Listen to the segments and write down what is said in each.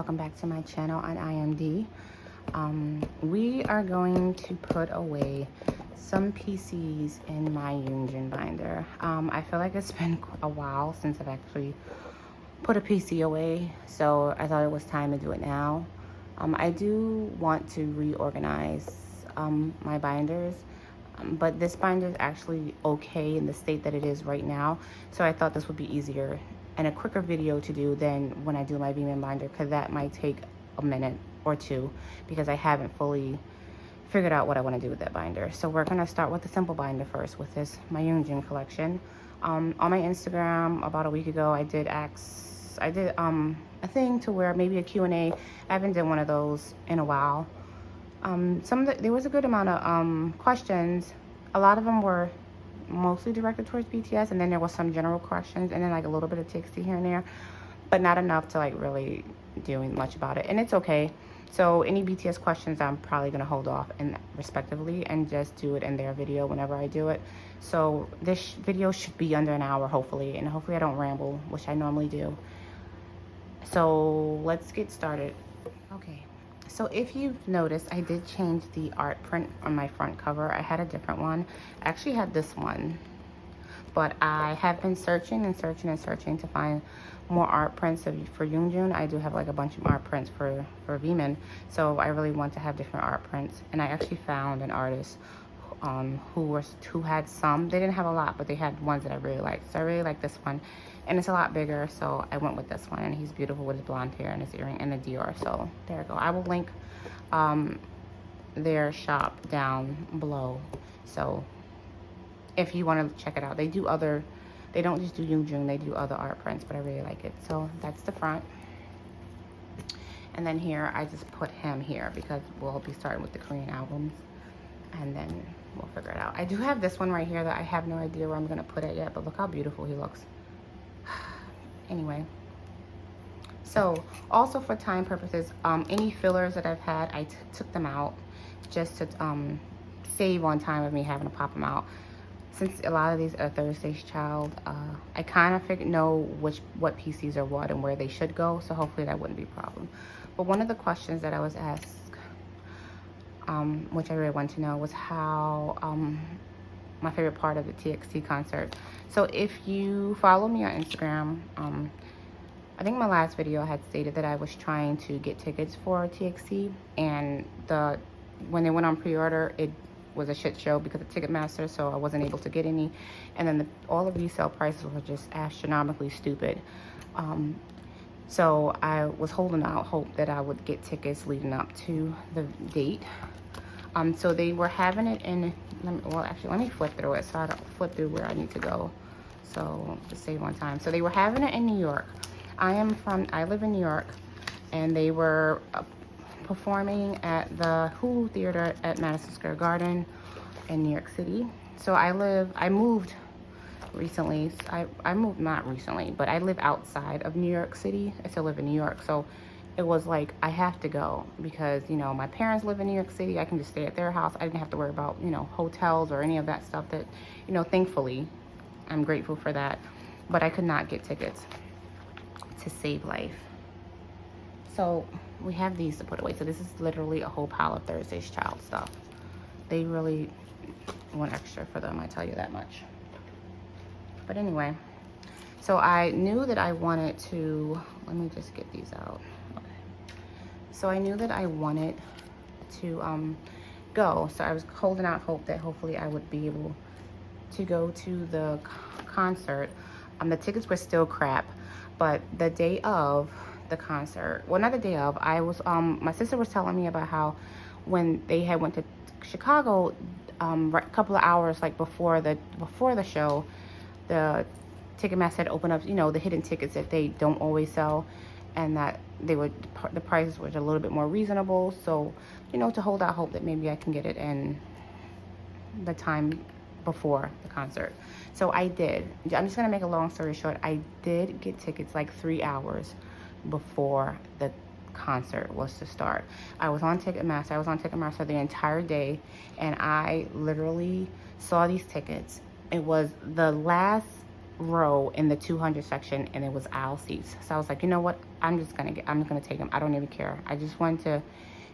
welcome back to my channel on IMD. We are going to put away some PCs in my Yeonjun binder. I feel like it's been a while since I've actually put a PC away, so I thought it was time to do it now. I do want to reorganize my binders, but this binder is actually okay in the state that it is right now, so I thought this would be easier and a quicker video to do than when I do my Beam binder, because that might take a minute or two because I haven't fully figured out what I want to do with that binder. So we're going to start with the simple binder first with this my Yeonjun collection. On my Instagram about a week ago, I did a thing to where maybe a Q&A. I haven't done one of those in a while. There was a good amount of questions. A lot of them were mostly directed towards BTS, and then there was some general questions, and then like a little bit of TXT here and there, but not enough to like really doing much about it, and it's okay. So any BTS questions I'm probably gonna hold off and respectively and just do it in their video whenever I do it. So this video should be under an hour hopefully, and hopefully I don't ramble, which I normally do. So let's get started. Okay, so if you've noticed, I did change the art print on my front cover. I had a different one. I actually had this one, but I have been searching and searching and searching to find more art prints for Yeonjun. I do have like a bunch of art prints for Veeman, so I really want to have different art prints. And I actually found an artist who had some. They didn't have a lot, but they had ones that I really liked. So I really like this one, and it's a lot bigger, so I went with this one. And he's beautiful with his blonde hair and his earring and the Dior. So there we go. I will link their shop down below, so if you want to check it out. They don't just do Yeonjun, they do other art prints, but I really like it. So that's the front. And then here, I just put him here because we'll be starting with the Korean albums, and then we'll figure it out. I do have this one right here that I have no idea where I'm gonna put it yet, but look how beautiful he looks. Anyway, so also for time purposes, any fillers that I've had, I took them out just to save on time of me having to pop them out. Since a lot of these are Thursday's Child, I kind of know what PCs are what and where they should go, so hopefully that wouldn't be a problem. But one of the questions that I was asked, which I really want to know, was how my favorite part of the TXT concert. So if you follow me on Instagram, I think my last video I had stated that I was trying to get tickets for TXT, and when they went on pre-order, it was a shit show because of Ticketmaster, so I wasn't able to get any, and then all the resale prices were just astronomically stupid. So I was holding out hope that I would get tickets leading up to the date. So they were having it in, let me flip through it so I don't flip through where I need to go, so to save on time. So they were having it in New York. I live in New York, and they were performing at the Hulu Theater at Madison Square Garden in New York City. So I moved recently. I moved not recently, but I live outside of New York City. I still live in New York, so it was like I have to go because, you know, my parents live in New York City. I can just stay at their house. I didn't have to worry about, you know, hotels or any of that stuff that, you know, thankfully I'm grateful for that. But I could not get tickets to save life. So we have these to put away. So this is literally a whole pile of Thursday's Child stuff. They really went extra for them, I tell you that much. But anyway, so I knew that I wanted to, let me just get these out. Okay. So I knew that I wanted to go. So I was holding out hope that hopefully I would be able to go to the concert. The tickets were still crap, but the day of the concert, well, not the day of, my sister was telling me about how when they had went to Chicago, a couple of hours like before the show, the Ticketmaster had opened up, you know, the hidden tickets that they don't always sell, and that the prices were a little bit more reasonable. So, you know, to hold out hope that maybe I can get it in the time before the concert. So I did. I'm just gonna make a long story short. I did get tickets like 3 hours before the concert was to start. I was on Ticketmaster the entire day, and I literally saw these tickets. It was the last row in the 200 section, and it was aisle seats. So I was like, you know what, I'm just gonna take him. I don't even care. I just wanted to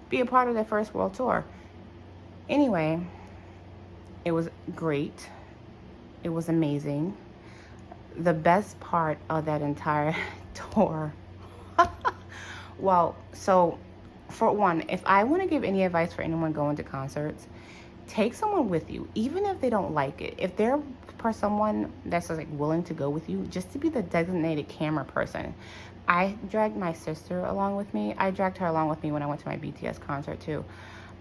be a part of their first world tour. Anyway, it was great. It was amazing. The best part of that entire tour, well, so for one, if I want to give any advice for anyone going to concerts, take someone with you, even if they don't like it. If they're someone that's like willing to go with you, just to be the designated camera person. I dragged my sister along with me. I dragged her along with me when I went to my BTS concert too.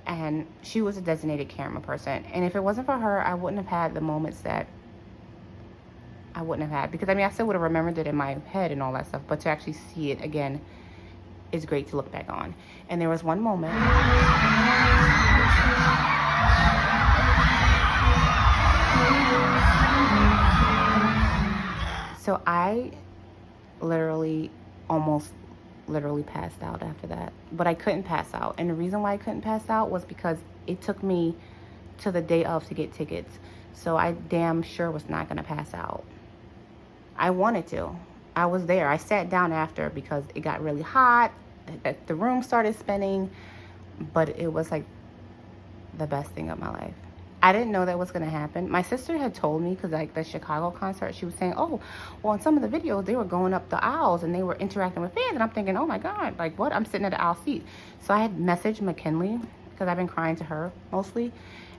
And she was a designated camera person. And if it wasn't for her, I wouldn't have had the moments that I wouldn't have had. Because I mean, I still would have remembered it in my head and all that stuff. But to actually see it again is great to look back on. And there was one moment. So I almost literally passed out after that. But I couldn't pass out. And the reason why I couldn't pass out was because it took me to the day of to get tickets. So I damn sure was not going to pass out. I wanted to. I was there. I sat down after because it got really hot. The room started spinning. But it was like the best thing of my life. I didn't know that was going to happen. My sister had told me, because like the Chicago concert, she was saying, oh, well, in some of the videos, they were going up the aisles and they were interacting with fans. And I'm thinking, oh my God, like what? I'm sitting at the aisle seat. So I had messaged McKinley, because I've been crying to her mostly.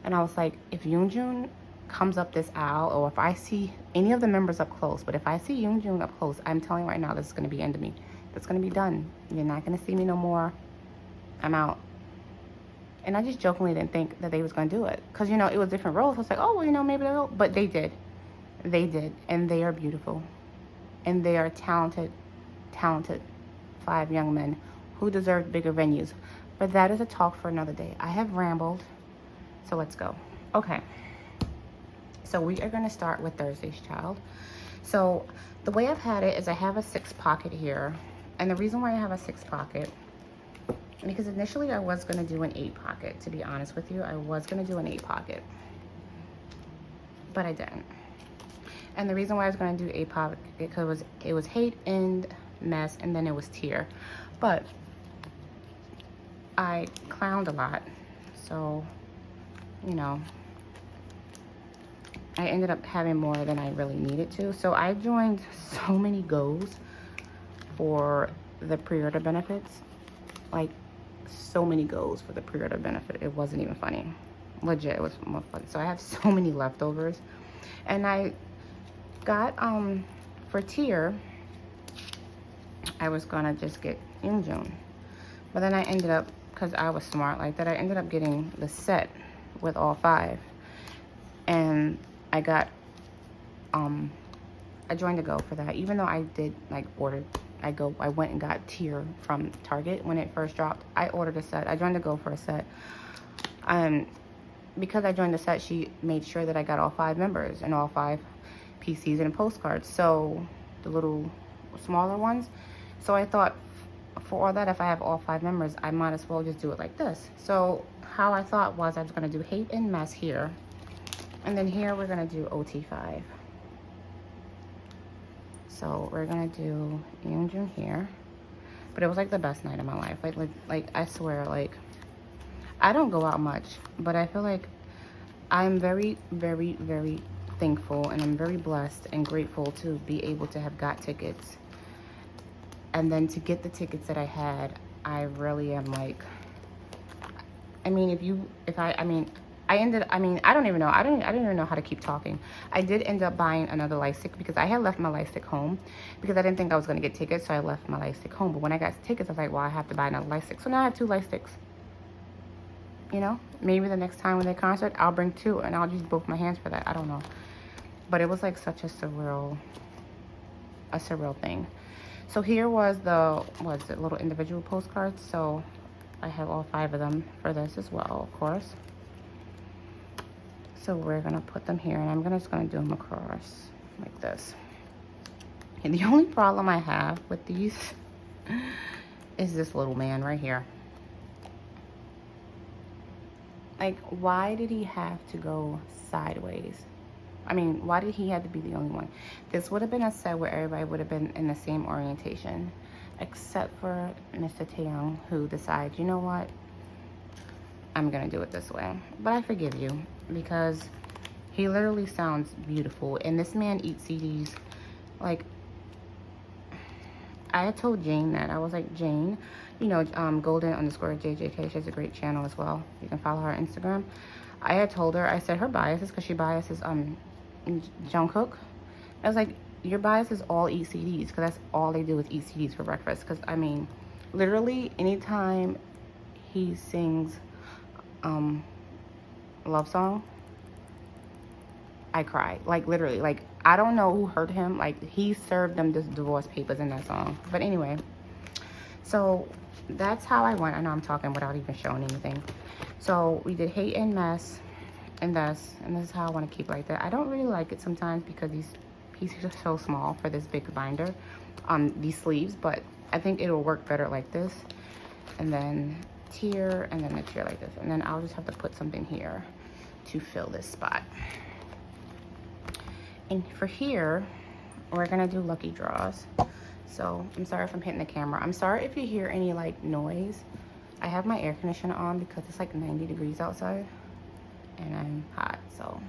And I was like, if Yeonjun comes up this aisle, or if I see any of the members up close, but if I see Yeonjun up close, I'm telling you right now, this is going to be the end of me. That's going to be done. You're not going to see me no more. I'm out. And I just jokingly didn't think that they was going to do it. Because, you know, it was different roles. I was like, oh, well, you know, maybe they'll. But they did. They did. And they are beautiful. And they are talented 5 young men who deserve bigger venues. But that is a talk for another day. I have rambled. So let's go. Okay. So we are going to start with Thursday's Child. So the way I've had it is I have a 6 pocket here. And the reason why I have a 6 pocket, because initially I was going to do an 8 pocket, to be honest with you. I was going to do an 8 pocket. But I didn't. And the reason why I was going to do 8 pocket, because it was Hate and Mess, and then it was Tear. But I clowned a lot. So, you know, I ended up having more than I really needed to. So I joined so many goes for the pre-order benefits. Like, so many goes for the pre-order benefit. It wasn't even funny. Legit, it was more fun. So I have so many leftovers. And I got, for Tear, I was gonna just get Yeonjun. But then I ended up, because I was smart like that, I ended up getting the set with all 5. And I got, I joined a go for that. Even though I did, like, order, I went and got Tear from Target when it first dropped. I ordered a set. I joined a go for a set. Because I joined the set, she made sure that I got all 5 members and all 5 PCs and postcards. So the little smaller ones. So I thought, for all that, if I have all 5 members, I might as well just do it like this. So how I thought was I was going to do Hate and Mess here. And then here we're going to do OT5. So we're going to do Yeonjun here. But it was like the best night of my life. Like I swear, like, I don't go out much. But I feel like I'm very, very, very thankful. And I'm very blessed and grateful to be able to have got tickets. And then to get the tickets that I had, I really am like, I mean, I don't even know. I didn't even know how to keep talking. I did end up buying another light stick because I had left my light stick home because I didn't think I was going to get tickets. So I left my light stick home. But when I got tickets, I was like, well, I have to buy another light stick. So now I have 2 light sticks. You know, maybe the next time when they concert, I'll bring 2 and I'll use both my hands for that. I don't know. But it was like such a surreal thing. So here was the, little individual postcards. So I have all 5 of them for this as well, of course. So we're gonna put them here, and I'm just gonna do them across like this. And the only problem I have with these is this little man right here. Like, why did he have to go sideways? I mean, why did he have to be the only one? This would have been a set where everybody would have been in the same orientation. except for Mr. Taeyong, who decides, you know what, I'm gonna do it this way. But I forgive you, because he literally sounds beautiful, and this man eats CDs. Like, I had told Jane that. I was like, Jane, you know, golden_JJK, she has a great channel as well. You can follow her on Instagram. I had told her, I said her biases, because she biases Jungkook. I was like, your biases all eat CDs, because that's all they do is eat CDs for breakfast. Because, I mean, literally, anytime he sings love song, I cry. Like, literally, like, I don't know who hurt him. Like, he served them this divorce papers in that song. But anyway, so that's how I went. I know I'm talking without even showing anything. So we did Hate and Mess and this is how I want to keep it like that. I don't really like it sometimes because these pieces are so small for this big binder on these sleeves, but I think it'll work better like this. And then tier, and then a tier like this. And then I'll just have to put something here to fill this spot. And for here, we're gonna do lucky draws. So I'm sorry if I'm hitting the camera. I'm sorry if you hear any like noise. I have my air conditioner on because it's like 90 degrees outside and I'm hot. So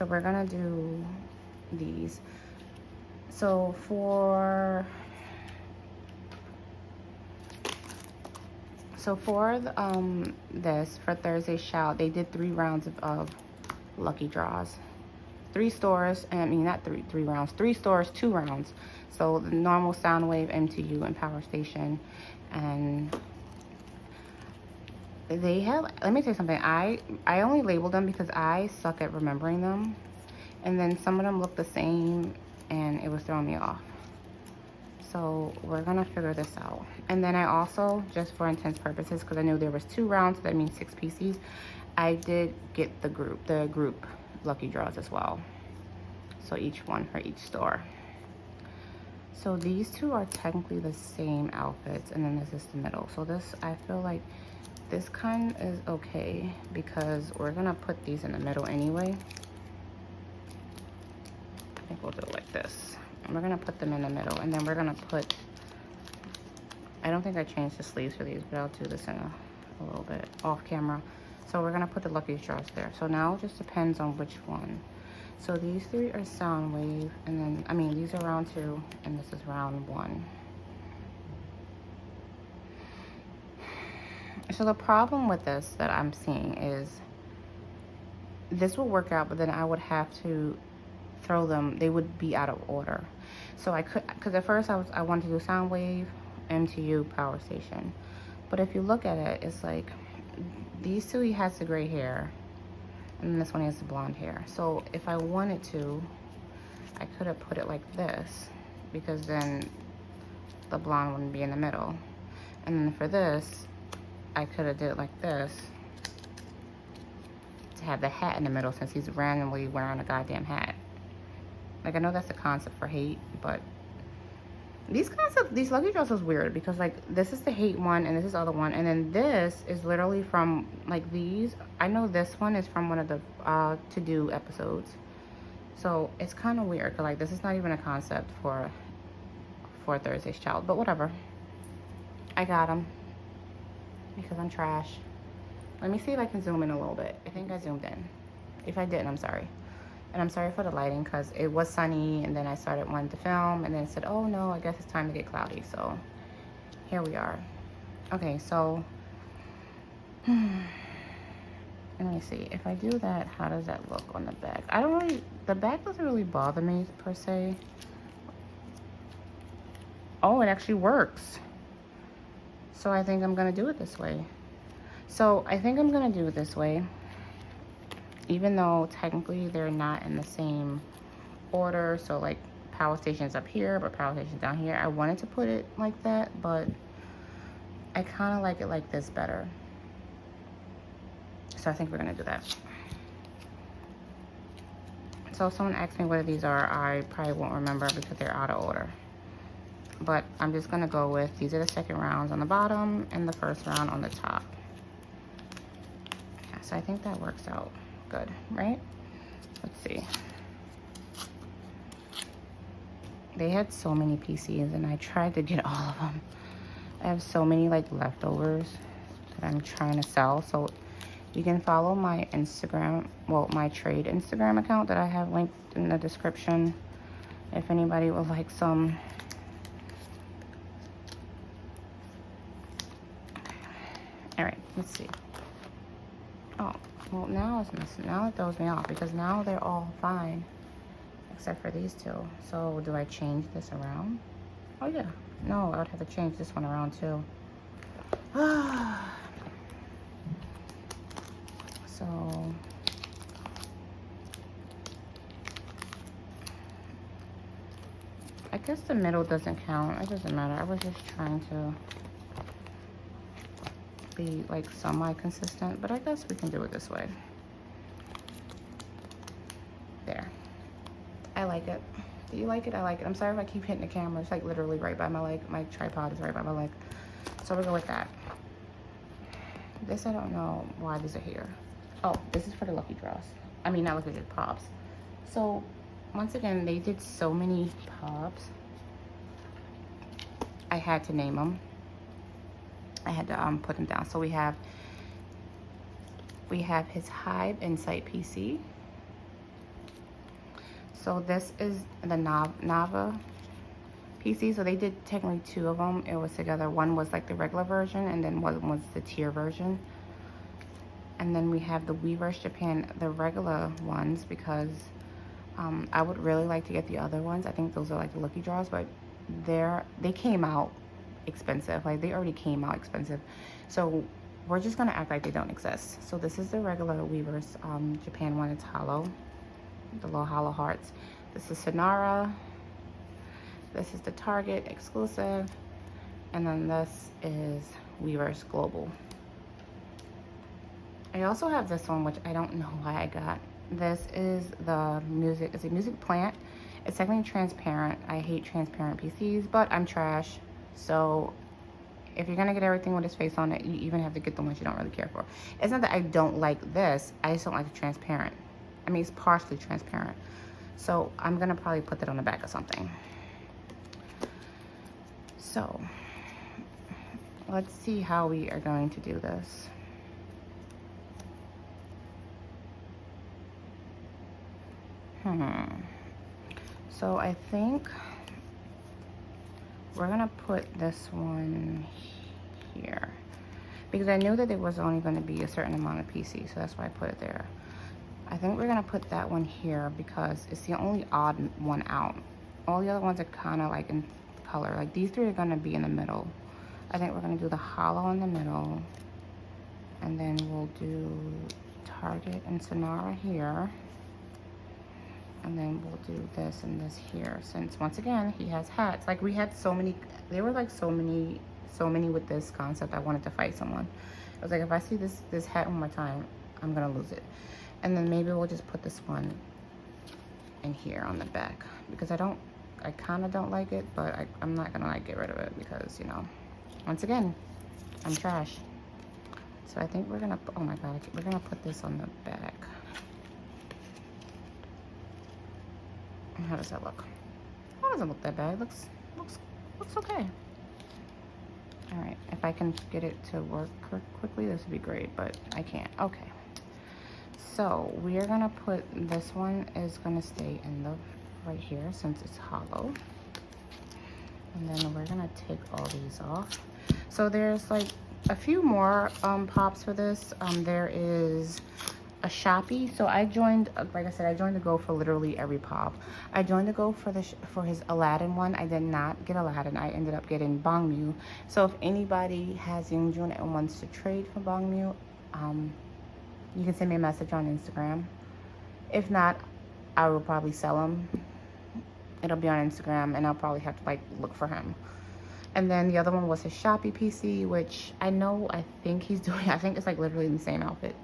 we're gonna do these. So for this, for Thursday's shout, they did 3 rounds of lucky draws. 3 stores, I mean not three rounds, 3 stores, 2 rounds. So the normal Soundwave, MTU, and Power Station. And they have, let me tell you something, I only labeled them because I suck at remembering them. And then some of them look the same and it was throwing me off. So we're gonna figure this out. And then I also, just for intents purposes, because I knew there was 2 rounds, so that means 6 PCs, I did get the group lucky draws as well. So each one for each store. So these 2 are technically the same outfits, and then this is the middle. So this, I feel like this kind is okay because we're gonna put these in the middle anyway. I think we'll do it like this. And we're gonna put them in the middle, and then we're gonna put, I don't think I changed the sleeves for these, but I'll do this in a little bit off camera. So we're gonna put the lucky straws there. So now it just depends on which one. So these 3 are Soundwave, and then, I mean, these are round 2, and this is round 1. So the problem with this that I'm seeing is this will work out, but then I would have to throw them, they would be out of order. So I could, because at first I wanted to do Soundwave, MTU, Power Station. But if you look at it, it's like, these 2, he has the gray hair, and then this one has the blonde hair. So if I wanted to, I could have put it like this, because then the blonde wouldn't be in the middle. And then for this, I could have did it like this to have the hat in the middle, since he's randomly wearing a goddamn hat. Like, I know that's the concept for Hate, but these lucky draws is weird because, like, this is the Hate one and this is the other one, and then this is literally from, like, these. I know this one is from one of the To Do episodes, so it's kind of weird because, like, this is not even a concept for Thursday's Child, but whatever. I got them because I'm trash. Let me see if I can zoom in a little bit. I think I zoomed in. If I didn't, I'm sorry. And I'm sorry for the lighting because it was sunny, and then I started wanting to film, and then it said, oh no, I guess it's time to get cloudy. So here we are. Okay, so let me see. If I do that, how does that look on the back? I don't really, the back doesn't really bother me per se. Oh, it actually works. So I think I'm gonna do it this way. So I think I'm gonna do it this way, even though technically they're not in the same order. So like Power Station's up here, but Power Station's down here. I wanted to put it like that, but I kind of like it like this better. So I think we're gonna do that. So if someone asks me what these are, I probably won't remember because they're out of order. But I'm just gonna go with, these are the second rounds on the bottom and the first round on the top. Yeah, so I think that works out good, right? Let's see. they had so many PCs and I tried to get all of them. I have so many like leftovers that I'm trying to sell. So you can follow my Instagram, well, my trade Instagram account that I have linked in the description if anybody would like some. All right, let's see. Oh, well, now it's missing. Now it throws me off because now they're all fine except for these two. So do I change this around? Oh yeah. No, I would have to change this one around too. So I guess the middle doesn't count. It doesn't matter. I was just trying to be like semi-consistent, but I guess we can do it this way. There. I like it. Do you like it? I like it. I'm sorry if I keep hitting the camera. It's like literally right by my leg. My tripod is right by my leg. So we'll go with that. This, I don't know why these are here. Oh, this is for the lucky draws. I mean, not lucky draws, pops. So once again, they did so many pops. I had to name them. I had to put them down. So we have his Hive Insight PC. So this is the Nava PC. So they did technically two of them. It was together. One was like the regular version, and then one was the tier version. And then we have the Weverse Japan, the regular ones, because I would really like to get the other ones. I think those are like the lucky draws, but they came out expensive. Like they already came out expensive. So we're just gonna act like they don't exist. So this is the regular Weverse Japan one. It's hollow. The little hollow hearts. This is Sonara. This is the Target exclusive. And then this is Weverse Global. I also have this one, which I don't know why I got. This is the music. It's a music plant. It's technically transparent. I hate transparent PCs, but I'm trash. So if you're gonna get everything with his face on it, you even have to get the ones you don't really care for. It's not that I don't like this. I just don't like the transparent. I mean, it's partially transparent. So I'm gonna probably put that on the back of something. So let's see how we are going to do this. So I think we're gonna put this one here because I knew that there was only gonna be a certain amount of PC, so that's why I put it there. I think we're gonna put that one here because it's the only odd one out. All the other ones are kind of like in color. Like these three are gonna be in the middle. I think we're gonna do the hollow in the middle, and then we'll do Target and Sonara here. And then we'll do this and this here, since once again he has hats. Like we had so many, there were like so many with this concept. I wanted to fight someone. I was like, if I see this hat one more time, I'm gonna lose it. And then maybe we'll just put this one in here on the back because I kind of don't like it, but I'm not gonna like get rid of it because, you know, once again, I'm trash. So I think we're gonna, oh my god, we're gonna put this on the back. How does that look? That doesn't look that bad. It looks okay. All right, if I can get it to work quickly, this would be great, but I can't. Okay. So we are gonna put, this one is gonna stay in the right here since it's hollow. And then we're gonna take all these off. So there's like a few more pops for this. There is a Shopee. So I joined, like I said, I joined the Go for literally every pop. I joined the Go for his Aladdin one. I did not get Aladdin. I ended up getting Bongmu. So if anybody has Yeonjun and wants to trade for Bongmu, you can send me a message on Instagram. If not, I will probably sell him. It'll be on Instagram and I'll probably have to like look for him. And then the other one was his Shopee PC, which I think he's doing, I think it's like literally the same outfit.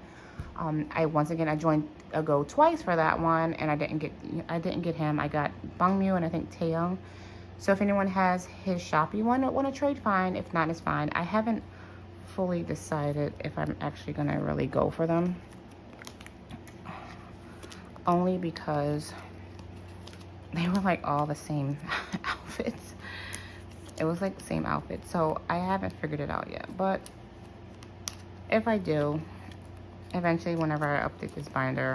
Once again, I joined a Go twice for that one, and I didn't get him. I got Bongmu and I think Taeyong. So if anyone has his Shopee one that want to trade, fine. If not, it's fine. I haven't fully decided if I'm actually gonna really go for them, only because they were like all the same outfits. It was like the same outfit. So I haven't figured it out yet. But if I do, eventually whenever I update this binder,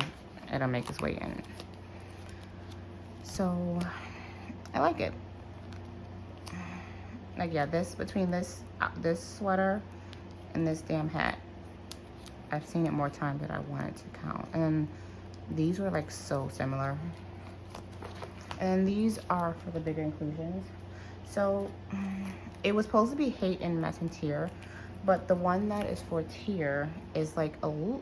it'll make its way in. So I like it. Like, yeah, this, between this sweater and this damn hat, I've seen it more times than I wanted to count. And these were like so similar. And these are for the bigger inclusions. So it was supposed to be hate and mess and tear, but the one that is for tear is like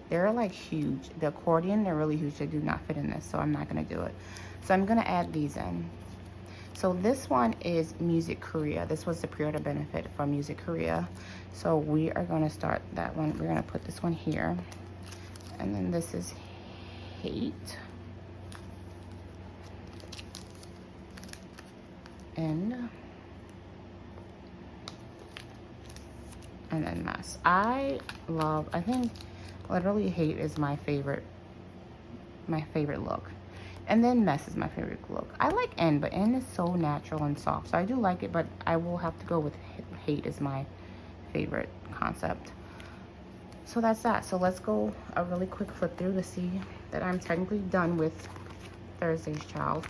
they're like huge. The accordion, they're really huge. They do not fit in this, so I'm not gonna do it. So I'm gonna add these in. So this one is Music Korea. This was the pre-order benefit from Music Korea. So we are gonna start that one. We're gonna put this one here. And then this is Hate. And then Mess. I think literally Hate is my favorite look. And then Mess is my favorite look. I like N, but N is so natural and soft. So I do like it, but I will have to go with Hate as my favorite concept. So that's that. So let's go a really quick flip through to see that I'm technically done with Thursday's Child.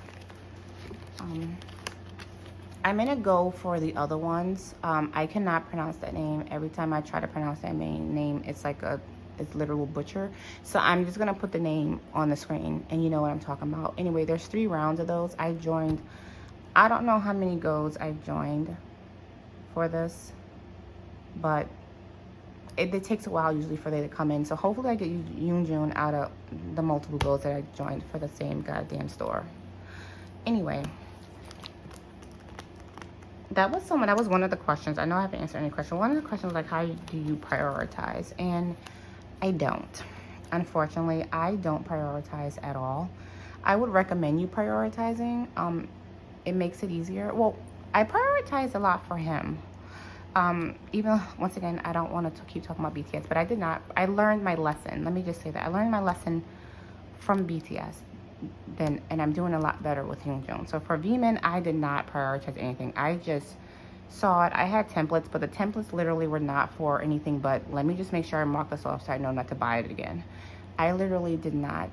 I'm gonna go for the other ones. I cannot pronounce that name. Every time I try to pronounce that name, it's like it's literal butcher. So I'm just gonna put the name on the screen and you know what I'm talking about. Anyway, there's 3 rounds of those. I joined, I don't know how many goes I've joined for this, but it takes a while usually for they to come in. So hopefully I get Yeonjun out of the multiple goes that I joined for the same goddamn store. Anyway, that was one of the questions. I know I haven't answered any question. One of the questions was like, how do you prioritize? And I don't. Unfortunately, I don't prioritize at all. I would recommend you prioritizing. It makes it easier. Well, I prioritize a lot for him. Even, once again, I don't want to keep talking about BTS, but I learned my lesson. Let me just say that. I learned my lesson from BTS. And I'm doing a lot better with Yeonjun. So for V-Men, I did not prioritize anything. I just saw it. I had templates, but the templates literally were not for anything but let me just make sure I mark this off so I know not to buy it again. I literally did not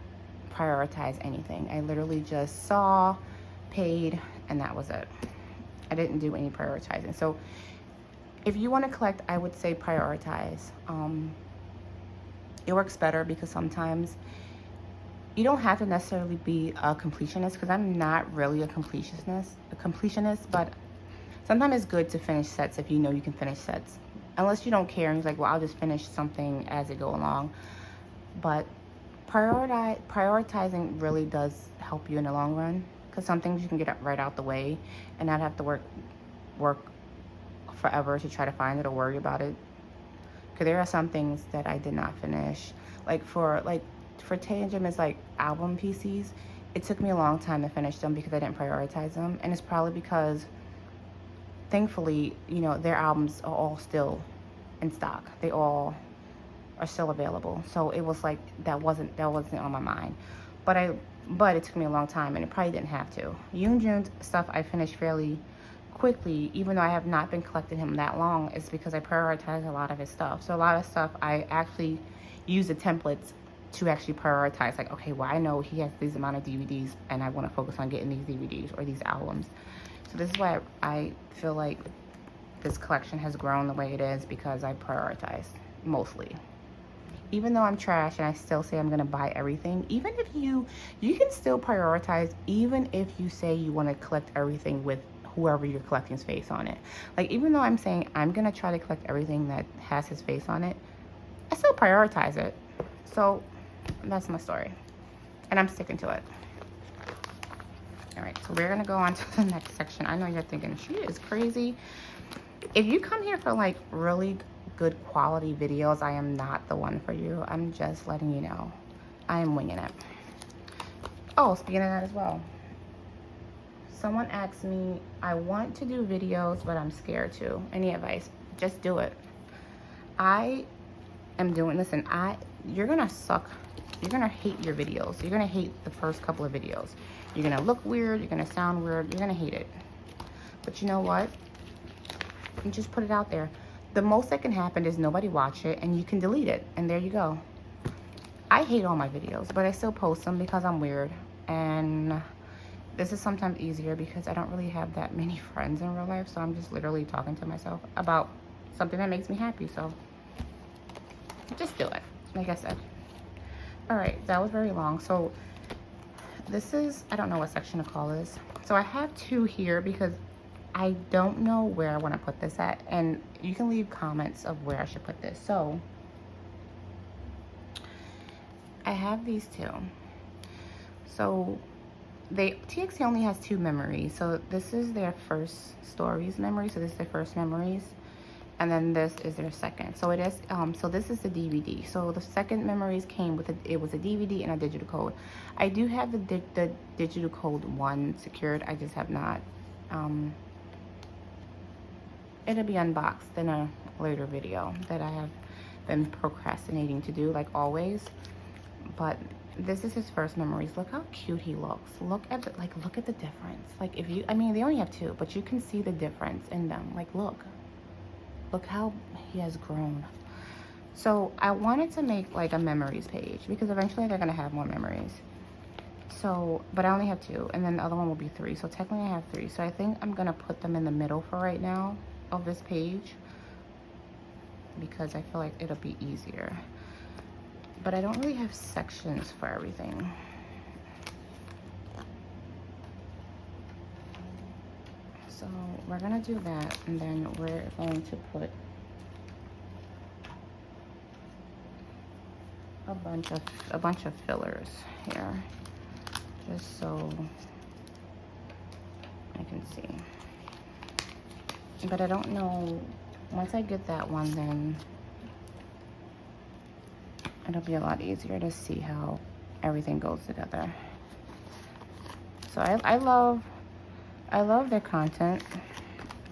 prioritize anything. I literally just saw, paid, and that was it. I didn't do any prioritizing. So if you want to collect, I would say prioritize. It works better because sometimes you don't have to necessarily be a completionist, because I'm not really a completionist, but sometimes it's good to finish sets if you know you can finish sets. Unless you don't care and you're like, well, I'll just finish something as it go along. But prioritizing really does help you in the long run, because some things you can get right out the way and not have to work forever to try to find it or worry about it. Because there are some things that I did not finish. For Tae and Jim is like album PCs. It took me a long time to finish them because I didn't prioritize them. And it's probably because, thankfully, you know, their albums are all still in stock. They all are still available. So it was like, that wasn't on my mind. But it took me a long time and it probably didn't have to. Yeonjun's stuff I finished fairly quickly, even though I have not been collecting him that long. It's because I prioritize a lot of his stuff. So a lot of stuff I actually use the templates to actually prioritize, like, okay, well, I know he has this amount of DVDs and I want to focus on getting these DVDs or these albums. So this is why I feel like this collection has grown the way it is, because I prioritize mostly. Even though I'm trash and I still say I'm going to buy everything, even if you can still prioritize, even if you say you want to collect everything with whoever you're collecting's face on it. Like, even though I'm saying I'm going to try to collect everything that has his face on it, I still prioritize it. So that's my story, and I'm sticking to it. All right, so we're gonna go on to the next section. I know you're thinking, she is crazy. If you come here for like really good quality videos, I am not the one for you. I'm just letting you know. I am winging it. Oh, speaking of that as well, someone asked me, I want to do videos, but I'm scared to. Any advice? Just do it. I am doing this, and you're gonna suck. You're gonna hate your videos. You're gonna hate the first couple of videos. You're gonna look weird. You're gonna sound weird. You're gonna hate it. But you know what? You just put it out there. The most that can happen is nobody watch it and you can delete it. And there you go. I hate all my videos, but I still post them because I'm weird. And this is sometimes easier because I don't really have that many friends in real life. So I'm just literally talking to myself about something that makes me happy. So just do it, like I said. All right, that was very long. So this is, I don't know what section to call this. So I have two here because I don't know where I want to put this at. And you can leave comments of where I should put this. So I have these two. So TXT only has 2 memories. So this is their first stories memory. So this is their first memories. And then this is their second. So it is, so this is the DVD. So the second memories came with it was a DVD and a digital code. I do have the digital code one secured. I just have not. It'll be unboxed in a later video that I have been procrastinating to do, like always. But this is his first memories. Look how cute he looks. Look at the, look at the difference. Like if you, I mean, they only have 2, but you can see the difference in them. Like look how he has grown. So I wanted to make like a memories page because eventually they're gonna have more memories. So, but I only have 2, and then the other one will be 3. So technically I have 3. So I think I'm gonna put them in the middle for right now of this page because I feel like it'll be easier. But I don't really have sections for everything. So we're gonna do that, and then we're going to put a bunch of fillers here, just so I can see. But I don't know, once I get that one, then it'll be a lot easier to see how everything goes together. So I love their content.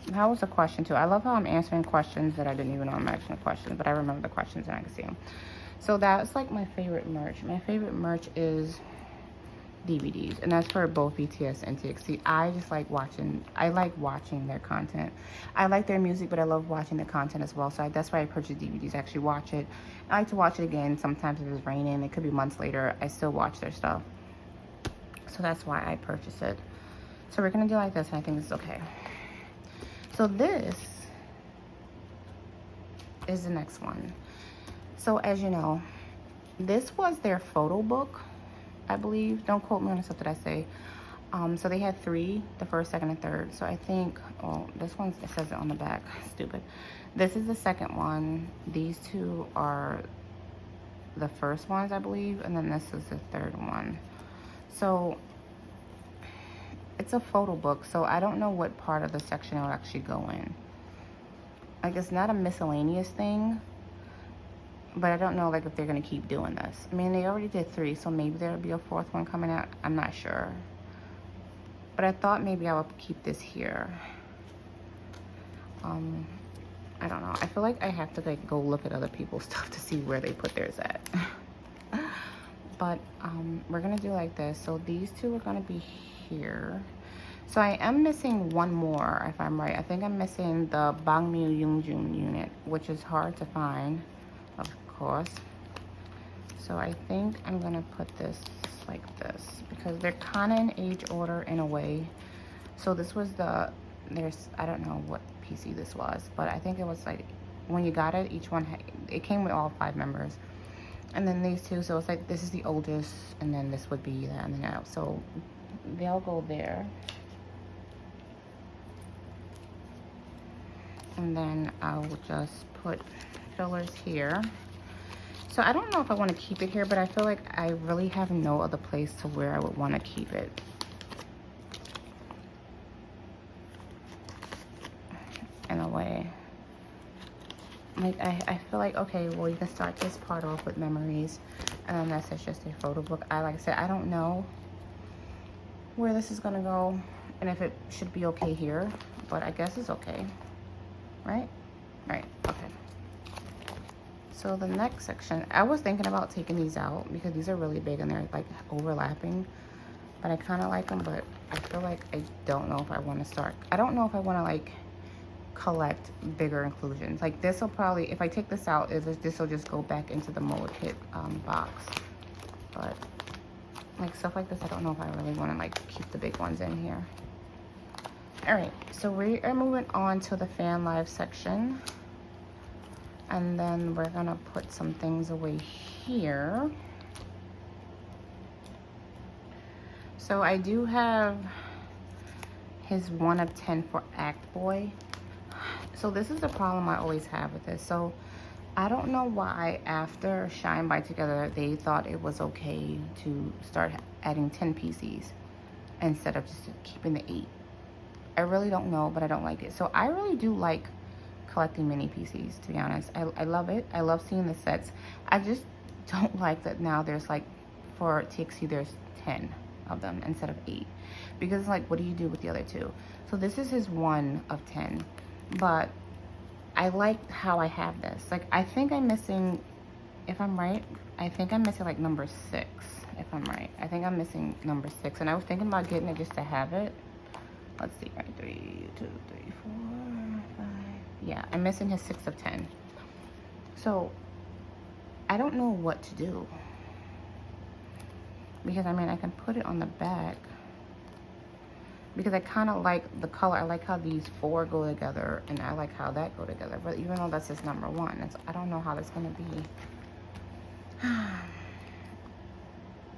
That was a question too. I love how I'm answering questions that I didn't even know I'm asking questions, but I remember the questions and I can see them. So that's like my favorite merch. My favorite merch is DVDs, and that's for both BTS and TXT. I just like watching, their content. I like their music, but I love watching the content as well. So that's why I purchase DVDs. I actually watch it. I like to watch it again. Sometimes if it's raining, it could be months later, I still watch their stuff. So that's why I purchase it. So we're gonna do like this, and I think this is okay. So this is the next one. So as you know, this was their photo book, I believe. Don't quote me on the stuff that I say. So they had 3, the first, second, and third. So I think, oh, this one, it says it on the back. Stupid. This is the second one. These 2 are the first ones, I believe. And then this is the third one. So it's a photo book. So I don't know what part of the section it will actually go in. Like, it's not a miscellaneous thing. But I don't know, like, if they're going to keep doing this. I mean, they already did 3, so maybe there'll be a 4th one coming out. I'm not sure. But I thought maybe I would keep this here. I don't know. I feel like I have to, like, go look at other people's stuff to see where they put theirs at. But we're going to do like this. So these 2 are going to be here. So I am missing one more, if I'm right. I think I'm missing the Bangmyu Yeonjun unit, which is hard to find, of course. So I think I'm gonna put this like this because they're kind of in age order in a way. So this was I don't know what PC this was, but I think it was like when you got it, each one it came with all 5 members, and then these 2. So it's like this is the oldest, and then this would be that, and then out. So they'll go there, and then I'll just put fillers here. So I don't know if I want to keep it here, but I feel like I really have no other place to where I would want to keep it. In a way. Like, I feel like, okay, well, you can start this part off with memories, and then that's just a photo book. Like I said, I don't know where this is going to go, and if it should be okay here, but I guess it's okay. Right? Right. Okay. So the next section, I was thinking about taking these out because these are really big and they're like overlapping. but I kind of like them, but I feel like I don't know if I want to start. I don't know if I want to like collect bigger inclusions. Like this will probably, if I take this out, this will just go back into the mold kit box. But like stuff like this, I don't know if I really want to like keep the big ones in here. All right, so we are moving on to the fan live section, and then we're gonna put some things away here. So I do have his 1 of 10 for Act Boy. So this is the problem I always have with this. So I don't know why after Shine By Together they thought it was okay to start adding 10 PCs instead of just keeping the 8. I really don't know, but I don't like it. So I really do like collecting mini PCs, to be honest. I love it. I love seeing the sets. I just don't like that now there's like, for TXT there's 10 of them instead of 8. Because like, what do you do with the other 2? So this is his 1 of 10. But I like how I have this. Like, I think I'm missing, if I'm right, I think I'm missing like number 6, if I'm right. I think I'm missing number 6. And I was thinking about getting it just to have it. Let's see, right, 3, 2, 3, 4, 5. Yeah, I'm missing his 6 of 10. So I don't know what to do. Because I mean, I can put it on the back. Because I kind of like the color. I like how these 4 go together, and I like how that go together. But even though that's his number 1, I don't know how that's gonna be.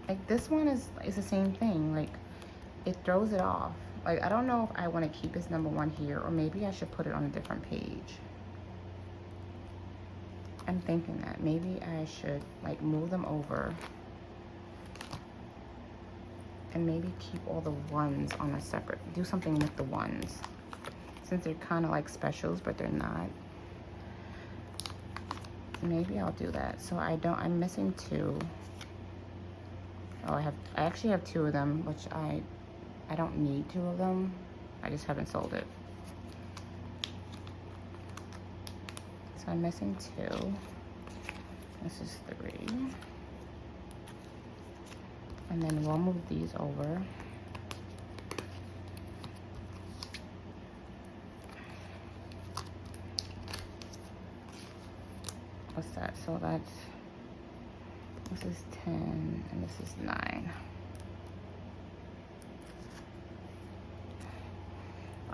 Like this one is the same thing. Like it throws it off. Like I don't know if I want to keep his number 1 here, or maybe I should put it on a different page. I'm thinking that maybe I should like move them over. And maybe keep all the 1s on a separate, do something with the 1s. Since they're kind of like specials, but they're not. Maybe I'll do that. So I'm missing 2. Oh, I actually have 2 of them, which I don't need 2 of them. I just haven't sold it. So I'm missing 2. This is 3. And then we'll move these over. What's that? So this is 10 and this is 9.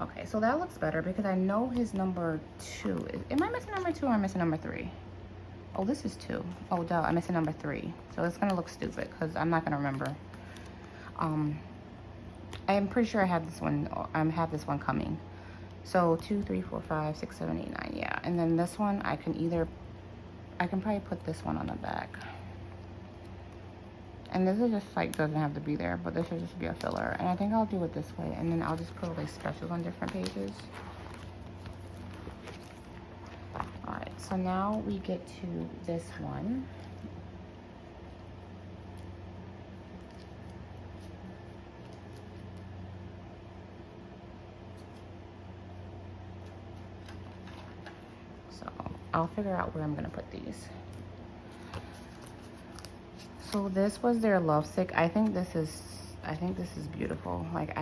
Okay, so that looks better because I know his number 2. Am I missing number 2 or am I missing number 3? Oh, this is 2. Oh, duh, I'm missing number 3. So it's gonna look stupid because I'm not gonna remember. I am pretty sure I have this one. I have this one coming. So 2, 3, 4, 5, 6, 7, 8, 9. Yeah, and then this one I can probably put this one on the back. And this is just like doesn't have to be there, but this should just be a filler. And I think I'll do it this way, and then I'll just put like specials on different pages. Alright, so now we get to this one. So I'll figure out where I'm gonna put these. So this was their lovesick. I think this is beautiful. Like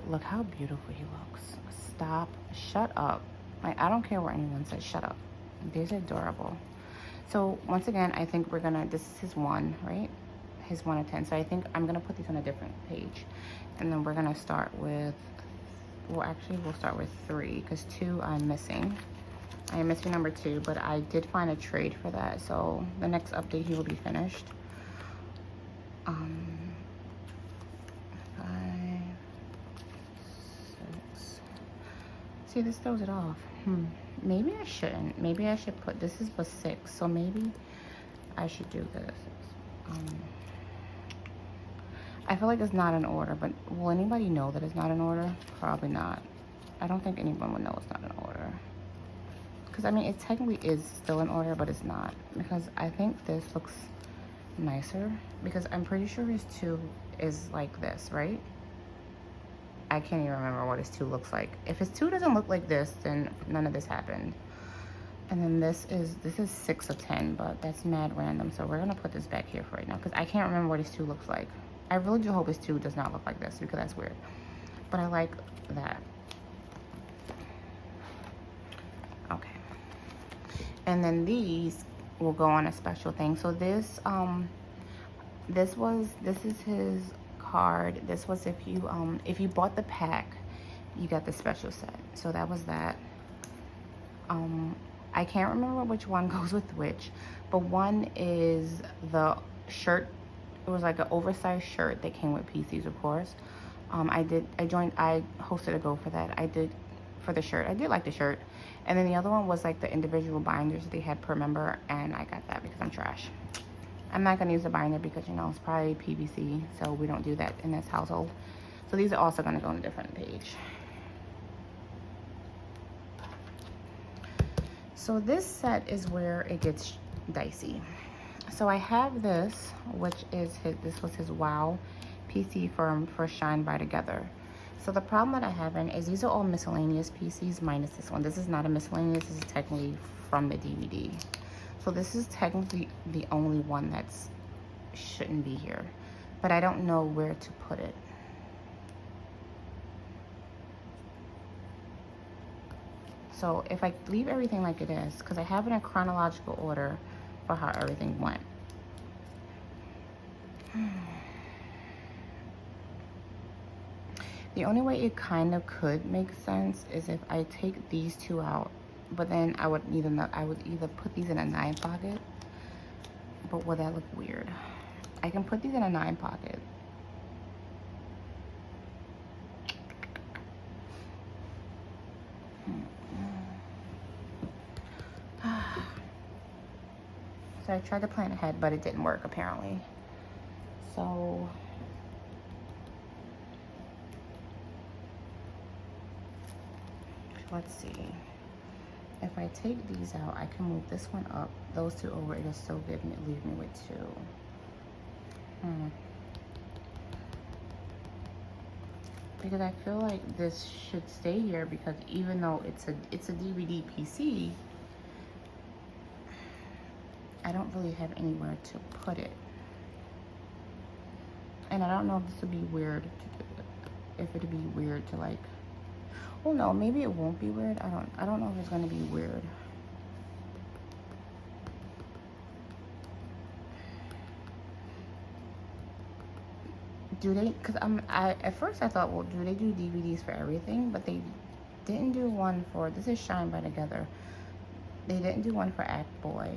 look how beautiful he looks. Stop, shut up. Like I don't care what anyone says, shut up. These are adorable. So once again, I think this is his 1, right? His 1 of 10. So I think I'm gonna put these on a different page. And then we're gonna start with, well actually we'll start with 3 because 2 I'm missing. I am missing number 2, but I did find a trade for that. So the next update he will be finished. 5, 6. See, this throws it off. Maybe I shouldn't. Maybe I should put, this is the 6, so maybe I should do this. I feel like it's not in order, but will anybody know that it's not in order? Probably not. I don't think anyone would know it's not in order. Because, I mean, it technically is still in order, but it's not. Because I think this looks nicer. Because I'm pretty sure his 2 is like this, right? I can't even remember what his 2 looks like. If his 2 doesn't look like this, then none of this happened. And then this is 6 of 10, but that's mad random. So we're gonna put this back here for right now because I can't remember what his 2 looks like. I really do hope his tube does not look like this because that's weird. But I like that. Okay. And then these will go on a special thing. So this this is his card. This was if you bought the pack, you got the special set. So that was that. I can't remember which one goes with which, but one is the shirt. It was like an oversized shirt that came with PCs, of course. I hosted a go for that. I did for the shirt. I did like the shirt. And then the other one was like the individual binders that they had per member, and I got that because I'm trash. I'm not gonna use a binder because, you know, it's probably PVC, so we don't do that in this household. So these are also gonna go on a different page. So this set is where it gets dicey. So I have this, which is this was his WoW PC for Shine by Together. So the problem that I have is these are all miscellaneous PCs minus this one. This is not a miscellaneous, this is technically from the DVD. So this is technically the only one that's shouldn't be here, but I don't know where to put it. So if I leave everything like it is, because I have it in chronological order for how everything went. The only way it kind of could make sense is if I take these two out, but then I would either put these in a 9 pocket, but would that look weird? I can put these in a 9 pocket. So I tried to plan ahead, but it didn't work apparently. So let's see. If I take these out, I can move this one up, those two over, it'll still leave me with 2. Because I feel like this should stay here, because even though it's a DVD PC, I don't really have anywhere to put it. And I don't know if this would be weird if it'd be weird to like, oh no, maybe it won't be weird. I don't know if it's gonna be weird. Do they, because at first I thought, well, do they do DVDs for everything? But they didn't do one for, this is Shine by Together. They didn't do one for Act Boy.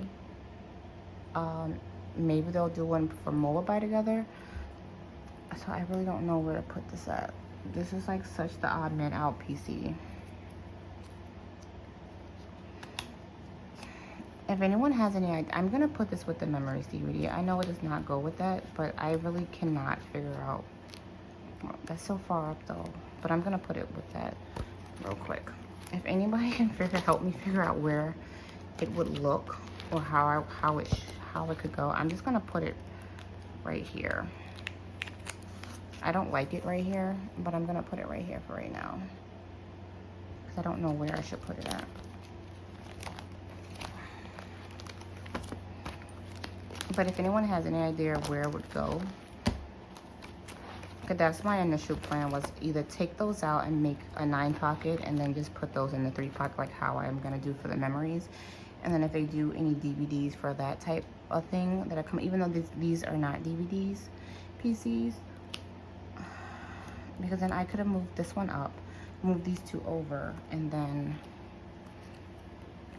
Maybe they'll do one for Mobile by Together. So I really don't know where to put this at. This is like such the odd man out PC. If anyone has any idea, I'm gonna put this with the Memories DVD. I know it does not go with that, but I really cannot figure out. Well, that's so far up though, but I'm gonna put it with that real quick. If anybody can help me figure out where it would look or how it could go, I'm just gonna put it right here. I don't like it right here, but I'm gonna put it right here for right now, because I don't know where I should put it at. But if anyone has any idea where it would go, because that's my initial plan, was either take those out and make a 9 pocket and then just put those in the 3 pocket, like how I'm gonna do for the Memories. And then if they do any DVDs for that type of thing that are coming, even though these are not DVDs, PCs, because then I could have moved this one up, moved these two over, and then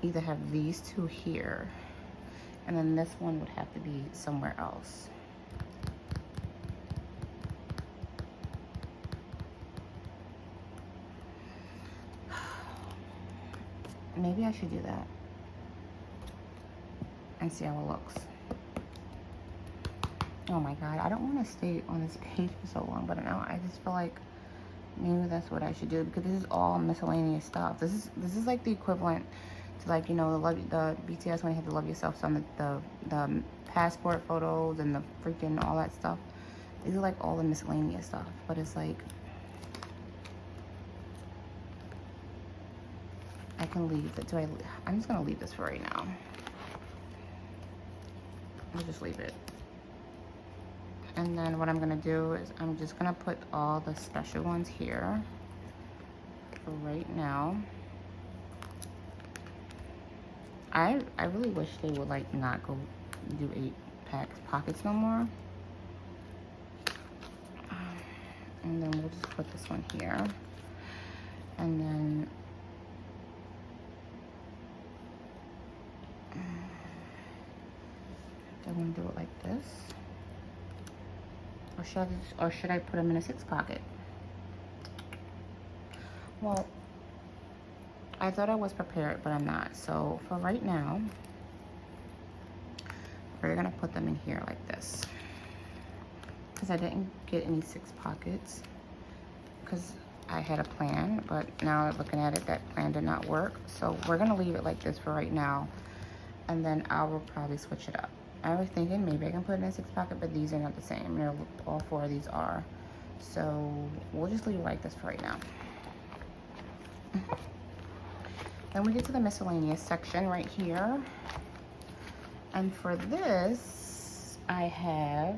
either have these two here, and then this one would have to be somewhere else. Maybe I should do that and see how it looks. Oh my god, I don't want to stay on this page for so long, but now I just feel like maybe that's what I should do, because this is all miscellaneous stuff. This is like the equivalent to, like, you know, the BTS when they had to Love Yourself, some of the passport photos and the freaking all that stuff. These are like all the miscellaneous stuff, but it's like I can leave it. I'm just gonna leave this for right now. I'll just leave it. And then what I'm gonna do is I'm just gonna put all the special ones here for right now. I really wish they would like not go do 8-pack pockets no more. And then we'll just put this one here. And then I'm gonna do it like this. Or should I put them in a 6 pocket? Well, I thought I was prepared, but I'm not. So for right now, we're gonna put them in here like this. Because I didn't get any 6 pockets. Because I had a plan, but now looking at it, that plan did not work. So we're gonna leave it like this for right now. And then I will probably switch it up. I was thinking maybe I can put it in a 6 pocket, but these are not the same. All 4 of these are. So we'll just leave it like this for right now. Then we get to the miscellaneous section right here. And for this, I have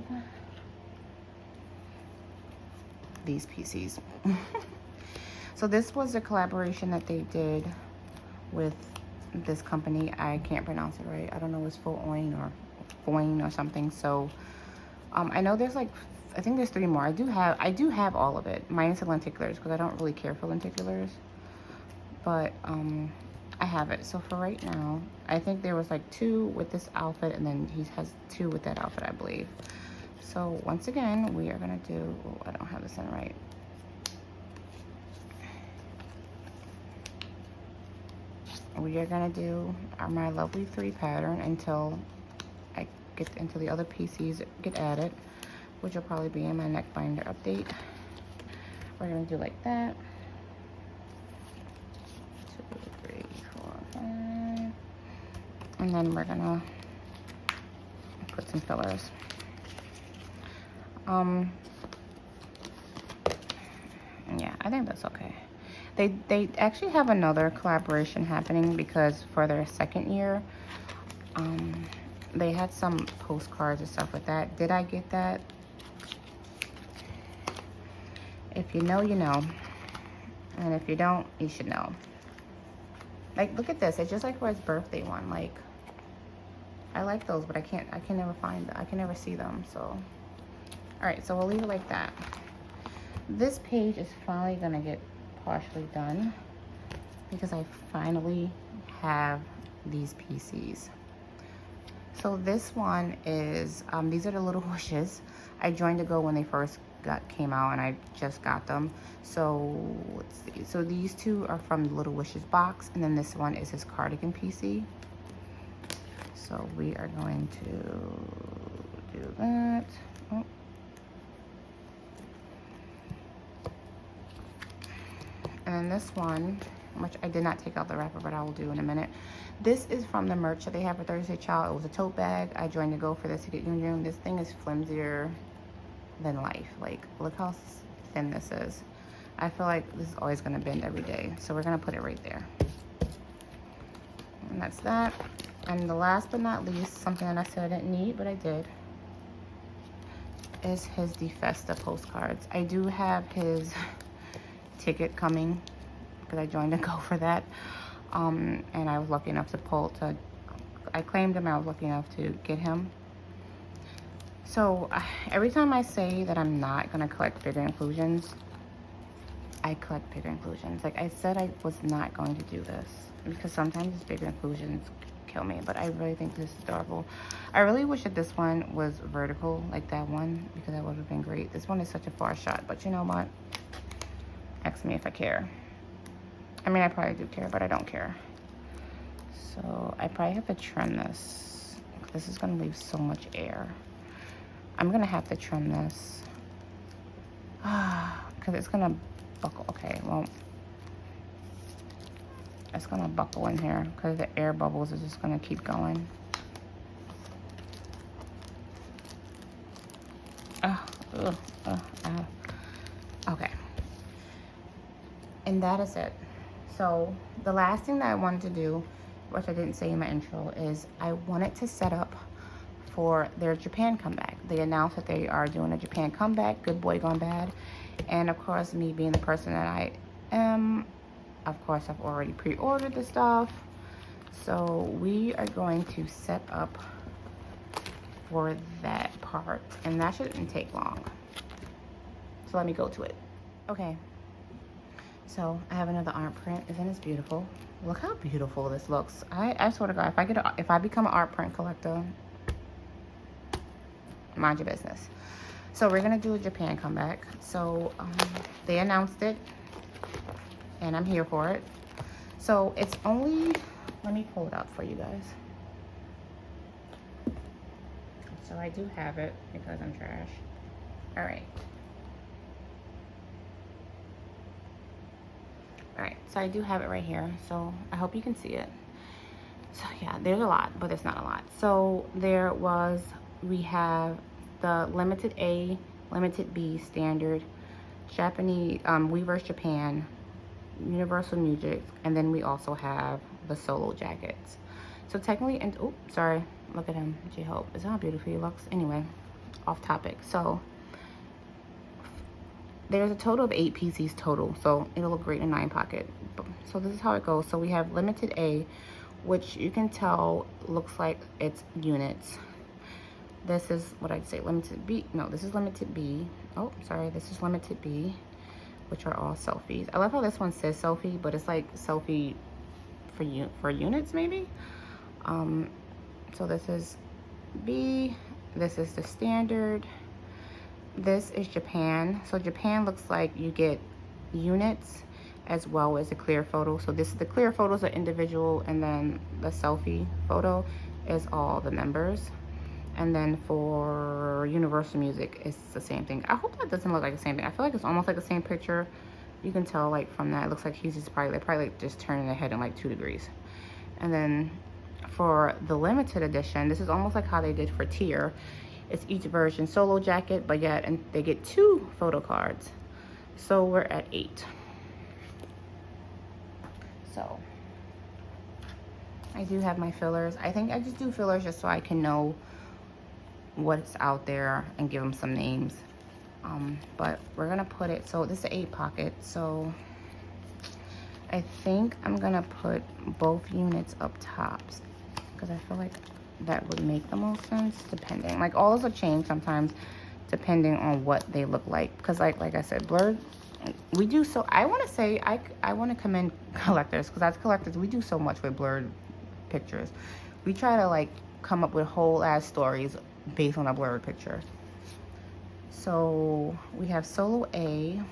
these PCs. So this was a collaboration that they did with this company. I can't pronounce it right. I don't know if it's Foin or something. So I know there's like, I think there's 3 more. I do have all of it, minus the lenticulars, because I don't really care for lenticulars. But I have it. So for right now, I think there was like 2 with this outfit, and then he has 2 with that outfit, I believe. So once again, we are gonna do, oh, I don't have this in right. We are gonna do my lovely 3 pattern until I get into the other PCs get added, which will probably be in my neck binder update. We're gonna do like that. 2, 3, 4, 5. And then we're gonna put some fillers. Yeah, I think that's okay. They actually have another collaboration happening because for their 2nd year, they had some postcards and stuff with that. Did I get that? If you know, you know. And if you don't, you should know. Like, look at this. It's just like for his birthday one. Like, I like those, but I can never find them. I can never see them, so. All right, so we'll leave it like that. This page is finally gonna get partially done because I finally have these PCs. So this one is, these are the little wishes. I joined to go when they first came out, and I just got them. So let's see. So these 2 are from the Little Wishes box, and then this one is his cardigan PC. So we are going to do that. Oh. And then this one, which I did not take out the wrapper, but I will do in a minute. This is from the merch that they have for Thursday Child. It was a tote bag. I joined to go for this to get Yeonjun. This thing is flimsier than life. Like, look how thin this is. I feel like this is always gonna bend every day. So we're gonna put it right there. And that's that. And the last but not least, something that I said I didn't need, but I did, is his DeFesta postcards. I do have his ticket coming because I joined to go for that. And I was lucky enough I claimed him, I was lucky enough to get him. So every time I say that I'm not gonna collect bigger inclusions, I collect bigger inclusions. Like I said, I was not going to do this because sometimes these bigger inclusions kill me, but I really think this is adorable. I really wish that this one was vertical like that one, because that would have been great. This one is such a far shot, but you know what? Ask me if I care. I mean, I probably do care, but I don't care. So I probably have to trim this. This is gonna leave so much air. I'm gonna have to trim this. Because it's gonna buckle. Okay, well, it's gonna buckle in here because the air bubbles is just gonna keep going. Okay. And that is it. So the last thing that I wanted to do, which I didn't say in my intro, is I wanted to set up for their Japan comeback. they announced that they are doing a Japan comeback, Good Boy Gone Bad. And of course, me being the person that I am, of course, I've already pre-ordered the stuff. So we are going to set up for that part. And that shouldn't take long. So let me go to it. Okay. So I have another art print. Isn't this beautiful? Look how beautiful this looks. I swear to God, if I become an art print collector, mind your business. So we're gonna do a Japan comeback. So they announced it, and I'm here for it. So it's only, let me pull it up for you guys. So I do have it because I'm trash. All right. Alright, so I do have it right here, so I hope you can see it. So yeah, there's a lot, but it's not a lot. So we have the limited A, limited B, standard, Japanese, Weverse Japan, Universal Music, and then we also have the solo jackets. So technically, and oh, sorry, look at him, J-Hope. Is that how beautiful he looks? Anyway, off topic. So there's a total of 8 PCs total, so it'll look great in 9 pocket. So this is how it goes. So we have limited A, which you can tell looks like it's units. This is what I'd say limited B. No, this is limited B. Oh, sorry, this is limited B, which are all selfies. I love how this one says selfie, but it's like selfie for units maybe. So this is B. This is the standard. This is Japan. So Japan looks like you get units as well as a clear photo. So this, the clear photos are individual, and then the selfie photo is all the members. And then for Universal Music, it's the same thing. I hope that doesn't look like the same thing. I feel like it's almost like the same picture. You can tell like from that, it looks like he's just they're probably like just turning their head in like 2 degrees. And then for the limited edition, this is almost like how they did for Tier. It's each version solo jacket, but yet, and they get 2 photo cards. So we're at 8. So I do have my fillers. I think I just do fillers just so I can know what's out there and give them some names. But we're gonna put it, so this is 8 pocket. So I think I'm gonna put both units up tops because I feel like that would make the most sense, depending, like all those will change sometimes depending on what they look like, because like I said, blurred, we do so, I want to say, I want to commend collectors, because as collectors we do so much with blurred pictures. We try to like come up with whole ass stories based on a blurred picture. So we have solo A,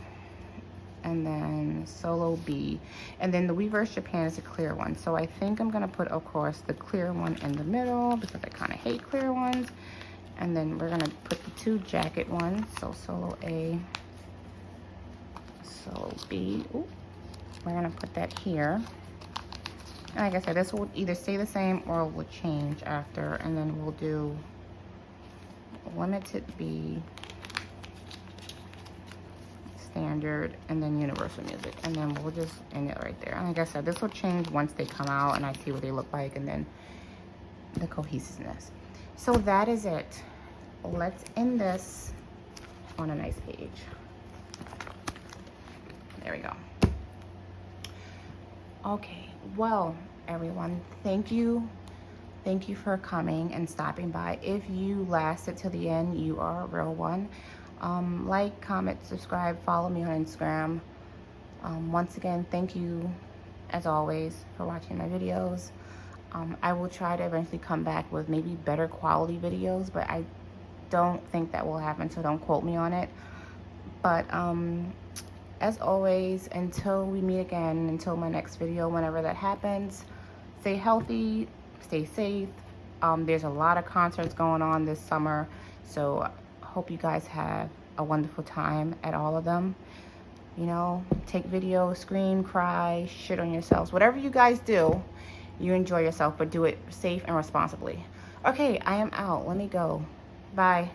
and then solo B, and then the Weverse Japan is a clear one. So I think I'm gonna put, of course, the clear one in the middle because I kind of hate clear ones. And then we're gonna put the 2 jacket ones. So solo A, solo B. Ooh, we're gonna put that here. And like I said, this will either stay the same or will change after. And then we'll do limited B, standard, and then Universal Music, and then we'll just end it right there. And like I said, this will change once they come out and I see what they look like, and then the cohesiveness. So that is it. Let's end this on a nice page. There we go. Okay, well everyone, thank you for coming and stopping by. If you lasted till the end, you are a real one. Like, comment, subscribe, follow me on Instagram. Once again, thank you as always for watching my videos. I will try to eventually come back with maybe better quality videos, but I don't think that will happen, so don't quote me on it. But as always, until we meet again, until my next video, whenever that happens, stay healthy, stay safe. There's a lot of concerts going on this summer, so hope you guys have a wonderful time at all of them. You know, take videos, scream, cry, shit on yourselves, whatever you guys do, you enjoy yourself, but do it safe and responsibly. Okay, I am out. Let me go. Bye.